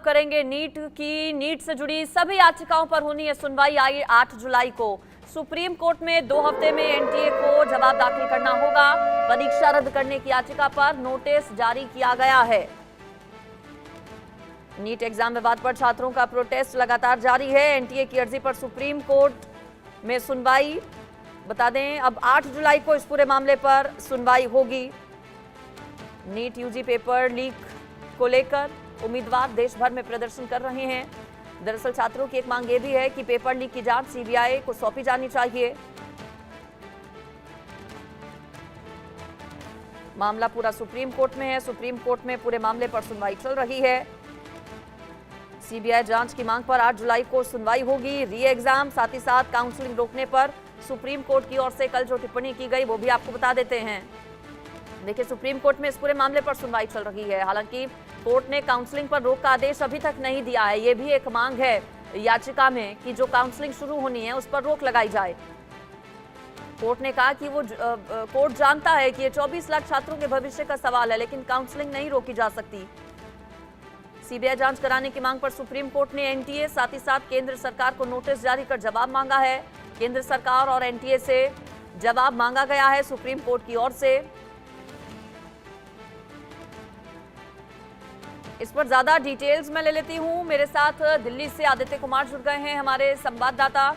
करेंगे नीट से जुड़ी सभी याचिकाओं पर होनी है सुनवाई। आई 8 जुलाई को सुप्रीम कोर्ट में 2 हफ्ते में एनटीए को जवाब दाखिल करना होगा। परीक्षा रद्द करने की याचिका पर नोटिस जारी किया गया है। नीट एग्जाम विवाद पर छात्रों का प्रोटेस्ट लगातार जारी है। एनटीए की अर्जी पर सुप्रीम कोर्ट में सुनवाई। बता दें अब 8 जुलाई को इस पूरे मामले पर सुनवाई होगी। नीट यूजी पेपर लीक को लेकर उम्मीदवार देश भर में प्रदर्शन कर रहे हैं। दरअसल छात्रों की एक मांग ये भी है कि पेपर लीक की जांच सीबीआई को सौंपी जानी चाहिए। मामला पूरा सुप्रीम कोर्ट में है। सुप्रीम कोर्ट में पूरे मामले पर सुनवाई चल रही है। सीबीआई जांच की मांग पर 8 जुलाई को सुनवाई होगी। री एग्जाम साथ ही साथ काउंसलिंग रोकने पर सुप्रीम कोर्ट की ओर से कल जो टिप्पणी की गई वो भी आपको बता देते हैं। देखिए सुप्रीम कोर्ट में इस पूरे मामले पर सुनवाई चल रही है। हालांकि कोर्ट ने काउंसलिंग पर रोक का आदेश अभी तक नहीं दिया है। ये भी एक मांग है याचिका में कि जो काउंसलिंग शुरू होनी है उस पर रोक लगाई जाए। कोर्ट ने कहा कि कोर्ट जानता है कि ये 24 लाख छात्रों के भविष्य का सवाल है, लेकिन काउंसलिंग नहीं रोकी जा सकती। सीबीआई जांच कराने की मांग पर सुप्रीम कोर्ट ने एनटीए साथ ही साथ केंद्र सरकार को नोटिस जारी कर जवाब मांगा है। केंद्र सरकार और एनटीए से जवाब मांगा गया है सुप्रीम कोर्ट की ओर से। इस पर ज्यादा डिटेल्स मैं ले लेती हूं। मेरे साथ दिल्ली से आदित्य कुमार जुड़ गए हैं, हमारे संवाददाता।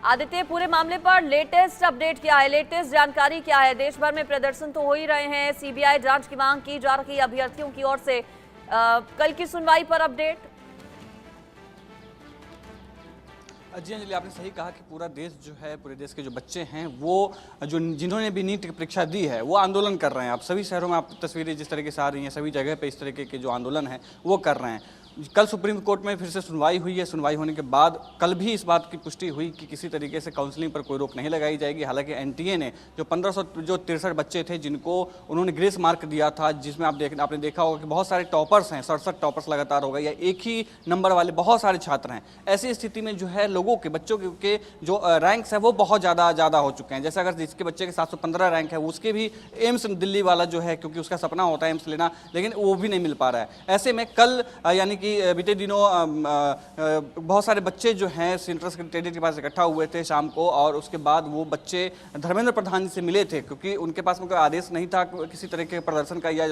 आदित्य, पूरे मामले पर लेटेस्ट अपडेट क्या है, लेटेस्ट जानकारी क्या है? देश भर में प्रदर्शन तो हो ही रहे हैं, सीबीआई जांच की मांग की जा रही है अभ्यर्थियों की ओर से। कल की सुनवाई पर अपडेट। जी अंजलि, आपने सही कहा कि पूरा देश जो है, पूरे देश के जो बच्चे हैं वो जो जिन्होंने भी नीट की परीक्षा दी है वो आंदोलन कर रहे हैं। आप सभी शहरों में आप तस्वीरें जिस तरीके से आ रही हैं, सभी जगह पे इस तरीके के जो आंदोलन है वो कर रहे हैं। कल सुप्रीम कोर्ट में फिर से सुनवाई हुई है। सुनवाई होने के बाद कल भी इस बात की पुष्टि हुई कि किसी तरीके से काउंसलिंग पर कोई रोक नहीं लगाई जाएगी। हालांकि एनटीए ने जो 1563 बच्चे थे जिनको उन्होंने ग्रेस मार्क दिया था, जिसमें आपने देखा होगा कि बहुत सारे टॉपर्स हैं, 67 टॉपर्स लगातार हो गए या एक ही नंबर वाले बहुत सारे छात्र हैं। ऐसी स्थिति में जो है लोगों के बच्चों के जो रैंक्स है वो बहुत ज़्यादा हो चुके हैं। जैसे अगर जिसके बच्चे के 715 रैंक है उसके भी एम्स दिल्ली वाला जो है, क्योंकि उसका सपना होता है एम्स लेना, लेकिन वो भी नहीं मिल पा रहा है। ऐसे में कल यानी कि बीते दिनों बहुत सारे बच्चे जो हैं सेंट्रल सेक्रेटेरिएट के पास इकट्ठा हुए थे शाम को, और उसके बाद वो बच्चे धर्मेंद्र प्रधान जी से मिले थे, क्योंकि उनके पास में कोई आदेश नहीं था किसी तरह के प्रदर्शन का या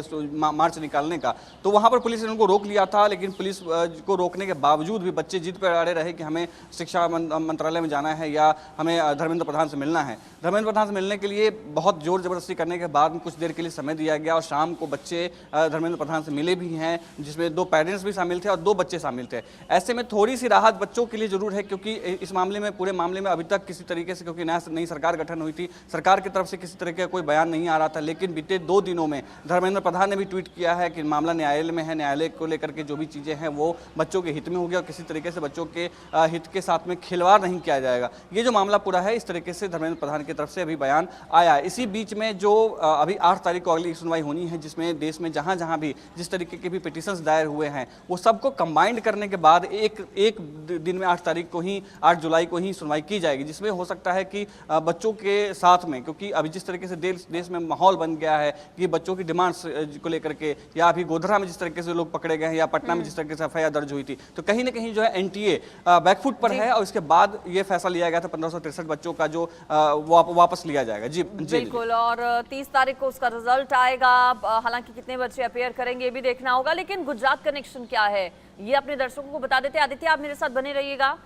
मार्च निकालने का। तो वहाँ पर पुलिस ने उनको रोक लिया था, लेकिन पुलिस को रोकने के बावजूद भी बच्चे जिद पर अड़े रहे कि हमें शिक्षा मंत्रालय में जाना है या हमें धर्मेंद्र प्रधान से मिलना है। धर्मेंद्र प्रधान से मिलने के लिए बहुत जोर जबरदस्ती करने के बाद में कुछ देर के लिए समय दिया गया और शाम को बच्चे धर्मेंद्र प्रधान से मिले भी हैं, जिसमें 2 पेरेंट्स भी शामिल थे और 2 बच्चे शामिल थे। ऐसे में थोड़ी सी राहत बच्चों के लिए जरूर है, क्योंकि इस मामले में, पूरे मामले में अभी तक किसी तरीके से, क्योंकि नई सरकार गठन हुई थी, सरकार की तरफ से किसी तरह का कोई बयान नहीं आ रहा था। लेकिन बीते 2 दिनों में धर्मेंद्र प्रधान ने भी ट्वीट किया है कि मामला न्यायालय में है, न्यायालय को लेकर के जो भी चीज़ें हैं वो बच्चों के हित में होगी और किसी तरीके से बच्चों के हित के साथ में खिलवाड़ नहीं किया जाएगा। ये जो मामला पूरा है, इस तरीके से धर्मेंद्र प्रधान की तरफ से अभी बयान आया है। इसी बीच में जो अभी 8 तारीख को अगली सुनवाई होनी है, जिसमें देश में जहां भी जिस तरीके के भी पिटीशंस दायर हुए हैं वो सबको कंबाइंड करने के बाद एक दिन में 8 तारीख को ही, 8 जुलाई को ही सुनवाई की जाएगी, जिसमें हो सकता है कि बच्चों के साथ में, क्योंकि अभी जिस तरीके से देश में माहौल बन गया है कि बच्चों की डिमांड्स को लेकर के, या अभी गोधरा में जिस तरीके से लोग पकड़े गए हैं या पटना में जिस तरीके से एफआईआर दर्ज हुई थी, तो कहीं ना कहीं जो है एनटीए बैकफुट पर है और इसके बाद ये फैसला लिया गया था 1563 बच्चों का जो वापस लिया जाएगा। जी बिल्कुल, और 30 तारीख को उसका रिजल्ट आएगा। हालांकि कितने बच्चे अपेयर करेंगे ये भी देखना होगा, लेकिन गुजरात कनेक्शन क्या है ये अपने दर्शकों को बता देते हैं। आदित्य, आप मेरे साथ बने रहिएगा।